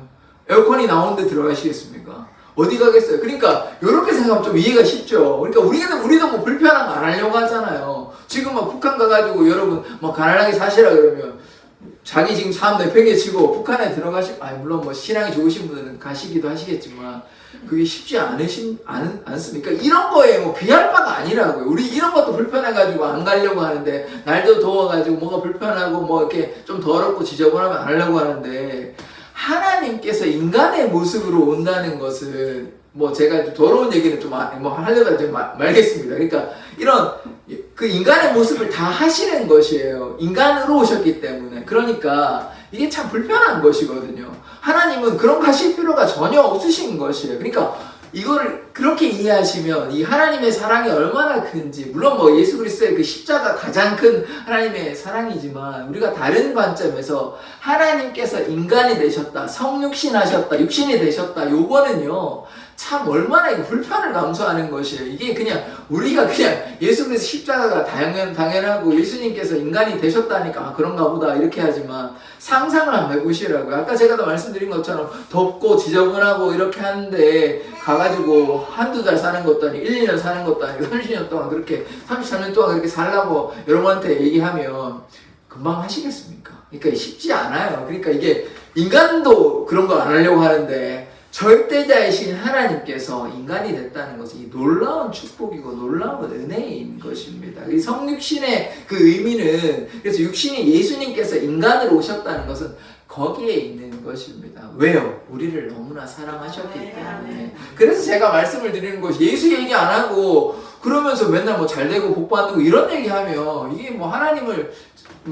에어컨이 나오는데 들어가시겠습니까? 어디 가겠어요? 그러니까, 이렇게 생각하면 좀 이해가 쉽죠? 그러니까 우리도 뭐 불편한 거 안 하려고 하잖아요. 지금 막 북한 가가지고 여러분 막 가난하게 사시라 그러면, 자기 지금 삶 내팽개치고 북한에 물론 뭐 신앙이 좋으신 분들은 가시기도 하시겠지만, 그게 쉽지 않습니까? 이런 거에 뭐 비할 바가 아니라고요. 우리 이런 것도 불편해가지고 안 가려고 하는데, 날도 더워가지고 뭐가 불편하고 뭐 이렇게 좀 더럽고 지저분하면 안 하려고 하는데, 하나님께서 인간의 모습으로 온다는 것은, 제가 더러운 얘기는 좀 하려다 좀 말겠습니다. 그러니까, 이런, 그 인간의 모습을 다 하시는 것이에요. 인간으로 오셨기 때문에. 그러니까, 이게 참 불편한 것이거든요. 하나님은 그런 거 하실 필요가 전혀 없으신 것이에요. 그러니까 이거를 그렇게 이해하시면 이 하나님의 사랑이 얼마나 큰지, 물론 예수 그리스도의 그 십자가 가장 큰 하나님의 사랑이지만 우리가 다른 관점에서 하나님께서 인간이 되셨다, 성육신 하셨다, 육신이 되셨다, 요거는요 참 얼마나 불편을 감수하는 것이에요. 이게 그냥 우리가 그냥 예수 그리스도 십자가가 당연하고 예수님께서 인간이 되셨다니까 그런가 보다 이렇게 하지만 상상을 한번 해보시라고요. 아까 제가 다 말씀드린 것처럼 덥고 지저분하고 이렇게 하는데 가가지고 한두 달 사는 것도 아니고 1, 2년 사는 것도 아니고 30년 동안 그렇게 33년 동안 그렇게 살라고 여러분한테 얘기하면 금방 하시겠습니까? 그러니까 쉽지 않아요. 그러니까 이게 인간도 그런 거 안 하려고 하는데 절대자이신 하나님께서 인간이 됐다는 것은 이 놀라운 축복이고 놀라운 은혜인 것입니다. 이 성육신의 그 의미는, 그래서 육신이 예수님께서 인간으로 오셨다는 것은 거기에 있는 것입니다. 왜요? 우리를 너무나 사랑하셨기 때문에. 그래서 제가 말씀을 드리는 것이 예수 얘기 안 하고 그러면서 맨날 잘 되고 복 받고 이런 얘기 하면 이게 하나님을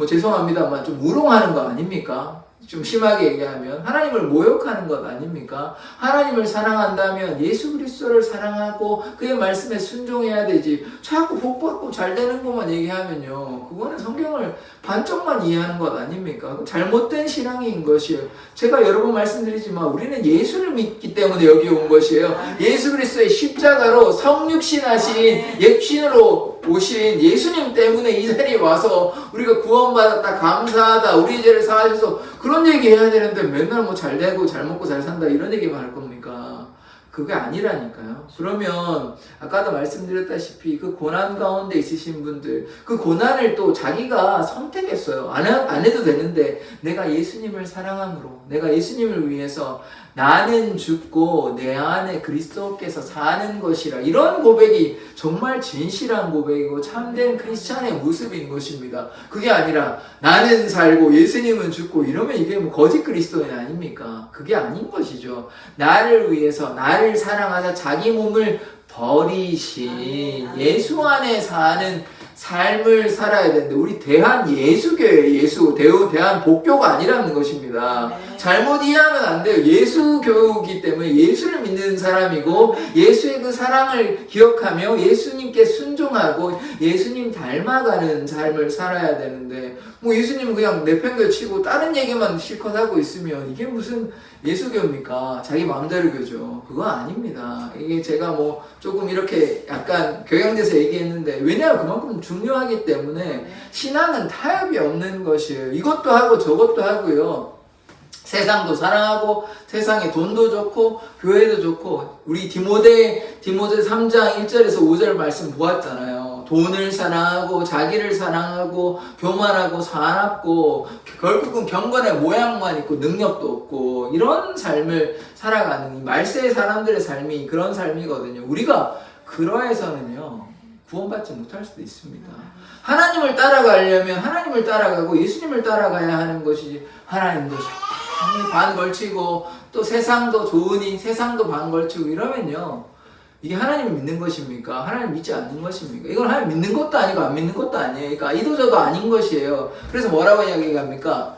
죄송합니다만 좀 우롱하는 거 아닙니까? 좀 심하게 얘기하면 하나님을 모욕하는 것 아닙니까? 하나님을 사랑한다면 예수 그리스도를 사랑하고 그의 말씀에 순종해야 되지. 자꾸 복 받고 잘 되는 것만 얘기하면요, 그거는 성경을 반쪽만 이해하는 것 아닙니까? 잘못된 신앙인 것이에요. 제가 여러 번 말씀드리지만 우리는 예수를 믿기 때문에 여기 온 것이에요. 예수 그리스도의 십자가로 성육신하신 육신으로 오신 예수님 때문에 이 자리에 와서 우리가 구원받았다, 감사하다, 우리 죄를 사하셔서 그런 얘기 해야 되는데 맨날 뭐 잘 되고 잘 먹고 잘 산다 이런 얘기만 할 겁니까? 그게 아니라니까요. 그러면 아까도 말씀드렸다시피 그 고난 가운데 있으신 분들, 그 고난을 또 자기가 선택했어요. 안 해도 되는데 내가 예수님을 사랑함으로, 내가 예수님을 위해서 나는 죽고 내 안에 그리스도께서 사는 것이라, 이런 고백이 정말 진실한 고백이고 참된 크리스찬의 모습인 것입니다. 그게 아니라 나는 살고 예수님은 죽고 이러면 이게 뭐 거짓 그리스도인 아닙니까? 그게 아닌 것이죠. 나를 위해서, 나를 사랑하사 자기 몸을 버리신 예수 안에 사는 삶을 살아야 되는데, 우리 대한예수교회예요. 대한복교가 아니라는 것입니다. 잘못 이해하면 안 돼요. 예수교이기 때문에 예수를 믿는 사람이고 예수의 그 사랑을 기억하며 예수님께 순종하고 예수님 닮아가는 삶을 살아야 되는데, 뭐 예수님은 그냥 내팽개치고 다른 얘기만 실컷 하고 있으면 이게 무슨 예수교입니까? 자기 마음대로 교죠. 그거 아닙니다. 이게 제가 뭐 조금 이렇게 약간 교양돼서 얘기했는데, 왜냐하면 그만큼 중요하기 때문에 신앙은 타협이 없는 것이에요. 이것도 하고 저것도 하고요. 세상도 사랑하고 세상에 돈도 좋고 교회도 좋고, 우리 디모데 3장 1절에서 5절 말씀 보았잖아요. 돈을 사랑하고 자기를 사랑하고 교만하고 사납고 결국은 경건의 모양만 있고 능력도 없고, 이런 삶을 살아가는 이 말세의 사람들의 삶이 그런 삶이거든요. 우리가 그러해서는요 구원받지 못할 수도 있습니다. 하나님을 따라가려면 하나님을 따라가고 예수님을 따라가야 하는 것이지, 하나님도 반 걸치고 또 세상도 좋으니 세상도 반 걸치고 이러면요, 이게 하나님을 믿는 것입니까? 하나님 믿지 않는 것입니까? 이건 하나님 믿는 것도 아니고 안 믿는 것도 아니에요. 그러니까 이도저도 아닌 것이에요. 그래서 뭐라고 이야기합니까?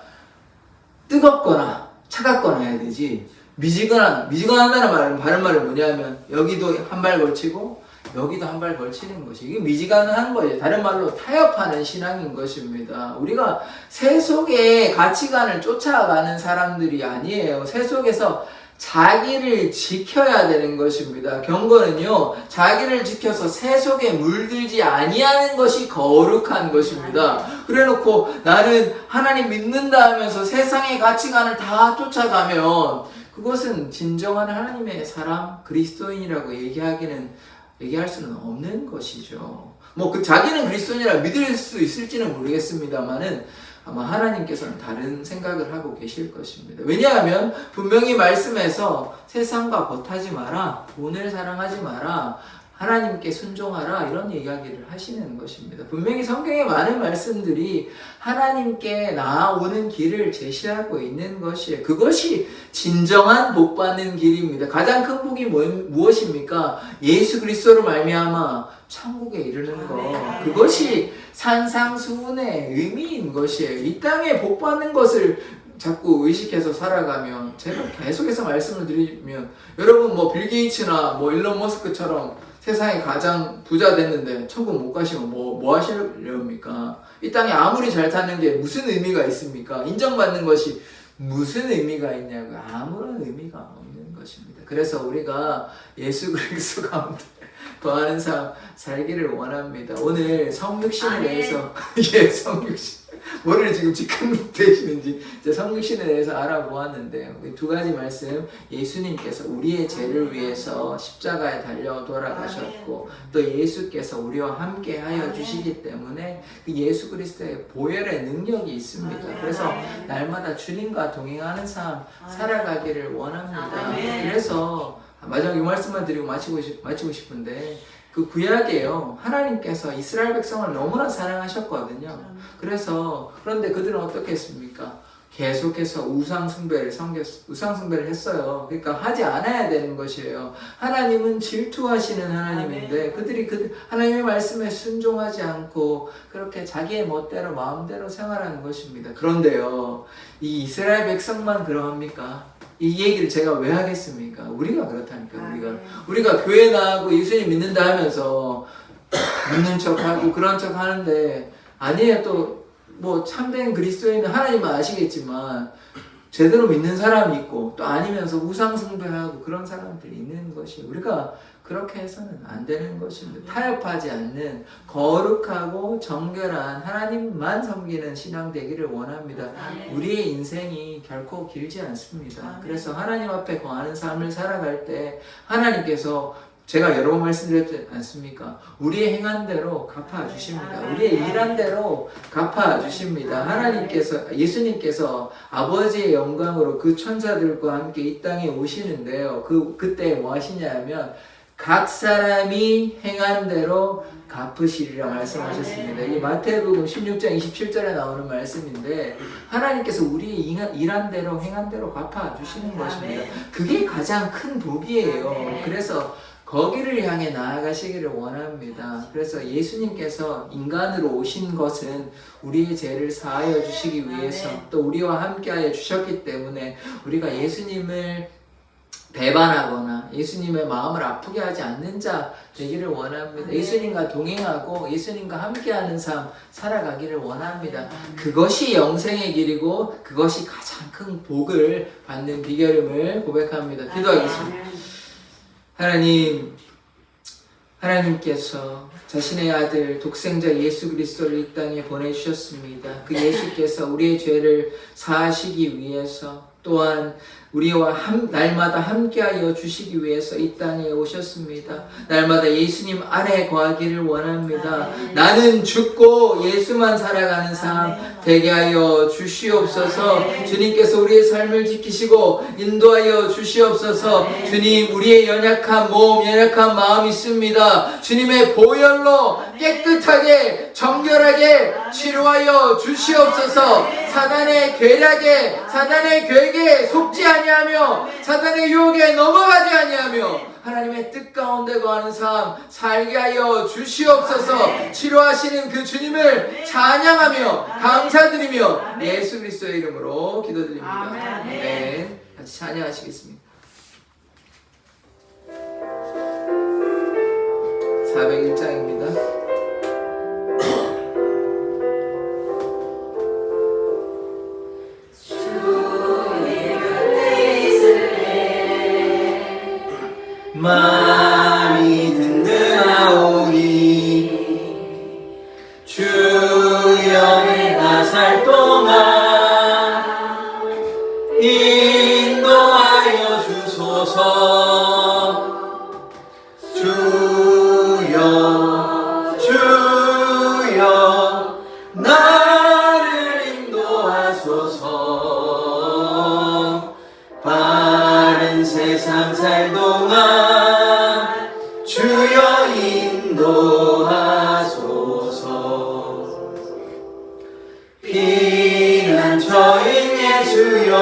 뜨겁거나 차갑거나 해야 되지, 미지근하다는 말은 바른 말은 뭐냐면 여기도 한 발 걸치고 여기도 한 발 걸치는 것이, 이게 미지근한 거예요. 다른 말로 타협하는 신앙인 것입니다. 우리가 세속의 가치관을 쫓아가는 사람들이 아니에요. 세속에서 자기를 지켜야 되는 것입니다. 경건은요, 자기를 지켜서 세속에 물들지 아니하는 것이 거룩한 것입니다. 그래놓고 나는 하나님 믿는다 하면서 세상의 가치관을 다 쫓아가면 그것은 진정한 하나님의 사람, 그리스도인이라고 얘기할 수는 없는 것이죠. 뭐 그 자기는 그리스도인이라 믿을 수 있을지는 모르겠습니다만은 아마 하나님께서는 다른 생각을 하고 계실 것입니다. 왜냐하면 분명히 말씀에서 세상과 겉하지 마라, 돈을 사랑하지 마라, 하나님께 순종하라, 이런 이야기를 하시는 것입니다. 분명히 성경의 많은 말씀들이 하나님께 나아오는 길을 제시하고 있는 것이에요. 그것이 진정한 복 받는 길입니다. 가장 큰 복이 무엇입니까? 예수 그리스도로 말미암아 천국에 이르는 것. 그것이 산상수훈의 의미인 것이에요. 이 땅에 복 받는 것을 자꾸 의식해서 살아가면, 제가 계속해서 말씀을 드리면, 여러분 뭐 빌 게이츠나 뭐 일론 머스크처럼 세상에 가장 부자 됐는데 천국 못 가시면 뭐 하시렵니까? 이 땅에 아무리 잘 사는 게 무슨 의미가 있습니까? 인정받는 것이 무슨 의미가 있냐고요? 아무런 의미가 없는 것입니다. 그래서 우리가 예수 그리스도 가운데 거하는 삶 살기를 원합니다. 오늘 성육신에 대해서 성육신 뭐를 지금 직감되시는지 성육신에 대해서 알아보았는데, 두 가지 말씀, 예수님께서 우리의 죄를 위해서 십자가에 달려 돌아가셨고 또 예수께서 우리와 함께 하여 주시기 때문에 그 예수 그리스도의 보혈의 능력이 있습니다. 그래서 날마다 주님과 동행하는 삶 살아가기를 원합니다. 그래서 마지막 이 말씀만 드리고 마치고 싶은데, 그 구약에요, 하나님께서 이스라엘 백성을 너무나 사랑하셨거든요. 그래서 그런데 그들은 어떻게 했습니까? 계속해서 우상숭배를 했어요. 그러니까 하지 않아야 되는 것이에요. 하나님은 질투하시는 하나님인데 그들이 하나님의 말씀에 순종하지 않고 그렇게 자기의 멋대로 마음대로 생활하는 것입니다. 그런데요, 이 이스라엘 백성만 그러합니까? 이 얘기를 제가 왜 하겠습니까? 우리가 그렇다니까. 우리가 교회 나가고 예수님 믿는다 하면서 믿는 척하고 그런 척 하는데, 아니에요. 또 뭐 참된 그리스도인은 하나님은 아시겠지만 제대로 믿는 사람이 있고 또 아니면서 우상 숭배하고 그런 사람들이 있는 것이, 우리가 그렇게 해서는 안 되는 것입니다. 타협하지 않는 거룩하고 정결한 하나님만 섬기는 신앙 되기를 원합니다. 우리의 인생이 결코 길지 않습니다. 그래서 하나님 앞에 거하는 삶을 살아갈 때 하나님께서, 제가 여러 번 말씀드렸지 않습니까? 우리의 행한 대로 갚아주십니다. 우리의 일한 대로 갚아주십니다. 하나님께서, 예수님께서 아버지의 영광으로 그 천사들과 함께 이 땅에 오시는데요. 그때 뭐 하시냐 하면 각 사람이 행한 대로 갚으시리라 말씀하셨습니다. 이게 마태복음 16장 27절에 나오는 말씀인데, 하나님께서 우리의 일한 대로 행한 대로 갚아주시는 것입니다. 그게 가장 큰 복이에요. 그래서 거기를 향해 나아가시기를 원합니다. 그래서 예수님께서 인간으로 오신 것은 우리의 죄를 사하여 주시기 위해서, 또 우리와 함께하여 주셨기 때문에 우리가 예수님을 배반하거나 예수님의 마음을 아프게 하지 않는 자 되기를 원합니다. 예수님과 동행하고 예수님과 함께하는 삶 살아가기를 원합니다. 그것이 영생의 길이고 그것이 가장 큰 복을 받는 비결임을 고백합니다. 기도하겠습니다. 하나님께서 자신의 아들 독생자 예수 그리스도를 이 땅에 보내주셨습니다. 그 예수께서 우리의 죄를 사하시기 위해서, 또한 우리와 날마다 함께하여 주시기 위해서 이 땅에 오셨습니다. 날마다 예수님 안에 거하기를 원합니다. 나는 죽고 예수만 살아가는 삶 되게 하여 주시옵소서. 주님께서 우리의 삶을 지키시고 인도하여 주시옵소서. 주님, 우리의 연약한 몸, 연약한 마음이 있습니다. 주님의 보혈로 깨끗하게 정결하게 치료하여 주시옵소서. 사단의 계략에, 사단의 계획에 속지 아니하며 사단의 유혹에 넘어가지 아니하며 하나님의 뜻 가운데 거하는 삶 살게 하여 주시옵소서. 치료하시는 그 주님을 찬양하며 감사드리며 예수 그리스도의 이름으로 기도드립니다. 아멘. 같이 찬양하시겠습니다. 401장입니다. 마음이 든든하오니 주여 내가 살 동안 인도하여 주소서. 주여 나를 인도하소서. 바른 세상 살 동안 주여 인도하소서. 피난처인 예수여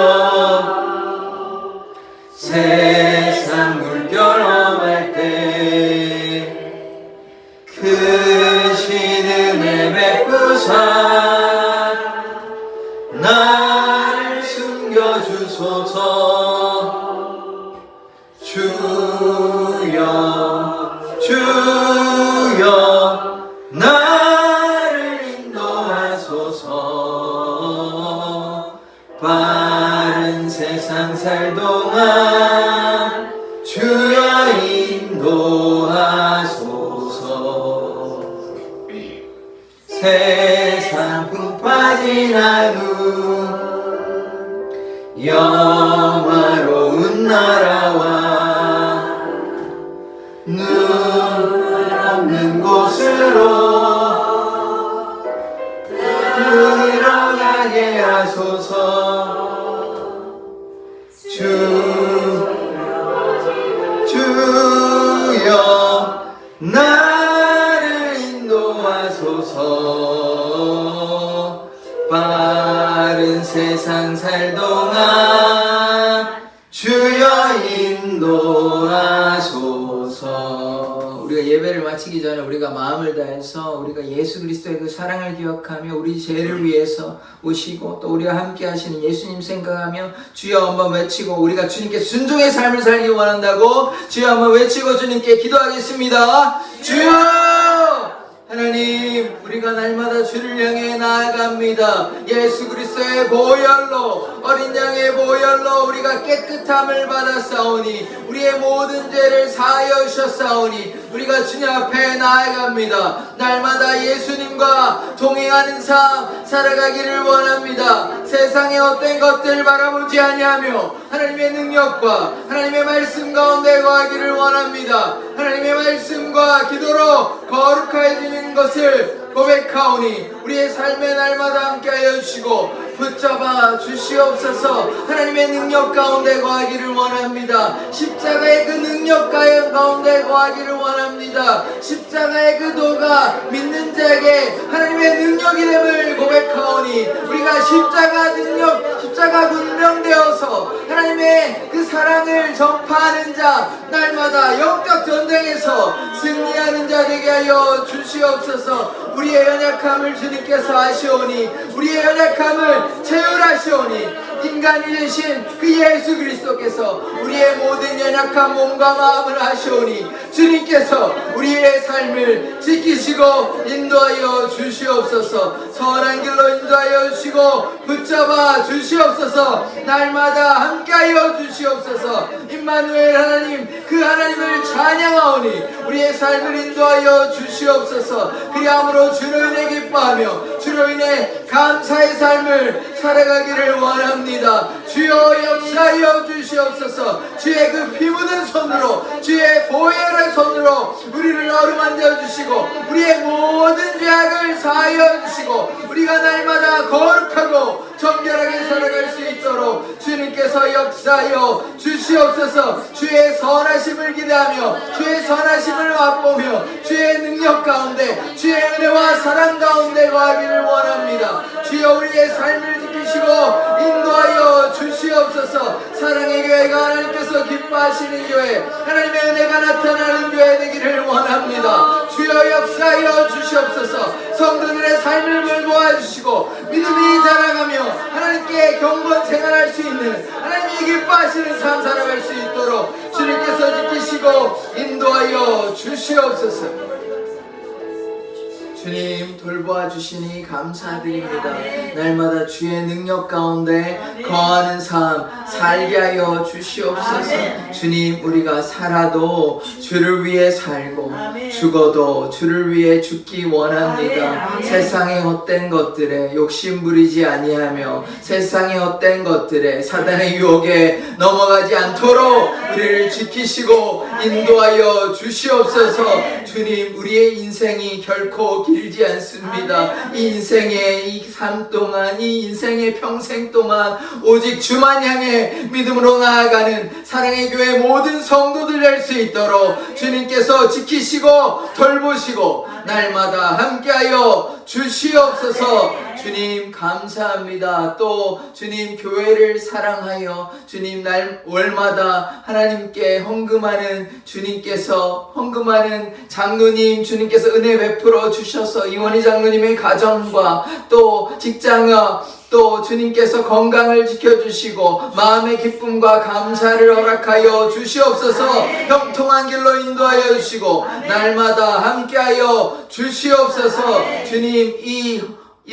세상 물결 험할 때 크신 은혜 베푸사 나를 숨겨주소서. 주여 나를 인도하소서. 바른 세상 살 동안 주여 인도하소서. 세상 풍 빠진 한후 영화로운 나라와 눈 없는 곳으로 들어가게 하소서. 주여 나를 인도하소서. 바른 세상 살 예배를 마치기 전에 우리가 마음을 다해서 우리가 예수 그리스도의 그 사랑을 기억하며 우리 죄를 위해서 오시고 또 우리와 함께 하시는 예수님 생각하며 주여 한번 외치고, 우리가 주님께 순종의 삶을 살기 원한다고 주여 한번 외치고 주님께 기도하겠습니다. 주여! 하나님, 우리가 날마다 주를 향해 나아갑니다. 예수 그리스도의 보혈로, 어린 양의 보혈로 우리가 깨끗함을 받았사오니, 우리의 모든 죄를 사하여 주셨사오니 우리가 주님 앞에 나아갑니다. 날마다 예수님과 동행하는 삶 살아가기를 원합니다. 세상의 어떤 것들을 바라보지 아니하며 하나님의 능력과 하나님의 말씀 가운데 거하기를 원합니다. 하나님의 말씀과 기도로 거룩해지는 것을 고백하오니 우리의 삶의 날마다 함께하여 주시고 붙잡아 주시옵소서. 하나님의 능력 가운데 거하기를 원합니다. 십자가의 그 능력 가운데 거하기를 원합니다. 십자가의 그 도가 믿는 자에게 하나님의 능력이 됨을 고백하오니 우리가 십자가 군명되어서 하나님의 그 사랑을 전파하는 자, 날마다 영적 전쟁에서 승리하는 자 되게 하여 주시옵소서. 우리의 연약함을 주님께서 아시오니 우리의 연약함을 채울하시오니 인간이 되신 그 예수 그리스도께서 우리의 모든 연약한 몸과 마음을 아시오니 주님께서 우리의 삶을 지키시고 인도하여 주시옵소서. 선한 길로 인도하여 주시고 붙잡아 주시옵소서. 날마다 함께하여 주시옵소서. 임마누엘 하나님, 그 하나님을 찬양하오니 우리의 삶을 인도하여 주시옵소서. 그리함으로 주로 인해 기뻐하며 주로 인해 감사의 삶을 살아가기를 원합니다. 주여 역사하여 주시옵소서. 주의 그 피 묻은 손으로, 주의 보혈의 손으로 우리를 어루만져 주시고 우리의 모든 죄악을 사하여 주시고 우리가 날마다 거룩하고 정결하게 살아갈 수 있도록 주님께서 역사하여 주시옵소서. 주의 선하심을 기대하며 주의 선하심을 맛보며 주의 능력 가운데 주의 은혜와 사랑 가운데 거하기를 원합니다. 주여 우리의 삶을 지키시고 인도하여 주시옵소서. 사랑의 교회가 하나님께서 기뻐하시는 교회, 하나님의 은혜가 나타나는 교회 되기를 원합니다. 주여 역사하여 주시옵소서. 성도들의 삶을 몰고 와주시고 믿음이 자라가며 하나님께 경건 생활할 수 있는, 하나님이 기뻐하시는 삶 살아갈 수 있도록 주님께서 지키시고 인도하여 주시옵소서. 주님 돌보아 주시니 감사드립니다. 날마다 주의 능력 가운데 거하는 삶 살게 하여 주시옵소서. 주님, 우리가 살아도 주를 위해 살고 죽어도 주를 위해 죽기 원합니다. 세상의 헛된 것들에 욕심 부리지 아니하며 세상의 헛된 것들에 사단의 유혹에 넘어가지 않도록 우리를 지키시고 인도하여 주시옵소서. 주님, 우리의 인생이 결코 길지 않습니다. 이 인생의 이 삶 동안, 이 인생의 평생 동안 오직 주만 향해 믿음으로 나아가는 사랑의 교회 모든 성도들 될 수 있도록 주님께서 지키시고 돌보시고 날마다 함께하여 주시옵소서. 주님 감사합니다. 또 주님 교회를 사랑하여 주님 월마다 하나님께 헌금하는 주님께서, 헌금하는 장로님 주님께서 은혜 베풀어 주셔서 이원희 장로님의 가정과 또 직장과 또 주님께서 건강을 지켜주시고 마음의 기쁨과 감사를 허락하여 주시옵소서. 형통한 길로 인도하여 주시고 날마다 함께하여 주시옵소서. 주님, 이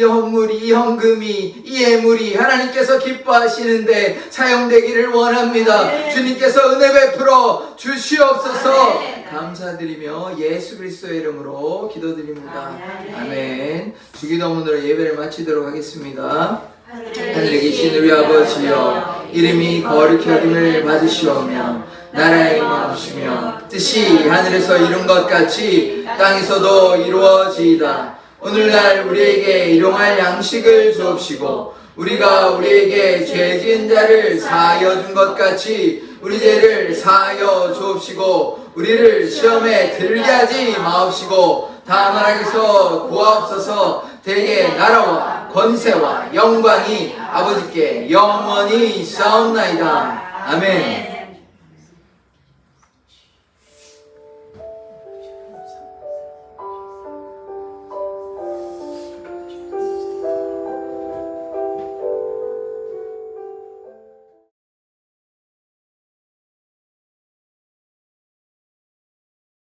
헌물이, 이 헌금이, 이 예물이 하나님께서 기뻐하시는데 사용되기를 원합니다. 주님께서 은혜 베풀어 주시옵소서. 감사드리며 예수 그리스도의 이름으로 기도드립니다. 아멘. 주기도문으로 예배를 마치도록 하겠습니다. 하늘에 계신 우리 아버지여, 이름이 거룩히 여김을 받으시오며 나라의 마음이시며 뜻이 하늘에서 이룬 것 같이 땅에서도 이루어지이다. 오늘날 우리에게 일용할 양식을 주옵시고 우리가 우리에게 죄 지은 자를 사하여 준 것 같이 우리 죄를 사하여 주옵시고 우리를 시험에 들게 하지 마옵시고 다만 하기서 구하옵소서. 대개 나라와 권세와 영광이 아버지께 영원히 있사옵나이다. 아멘.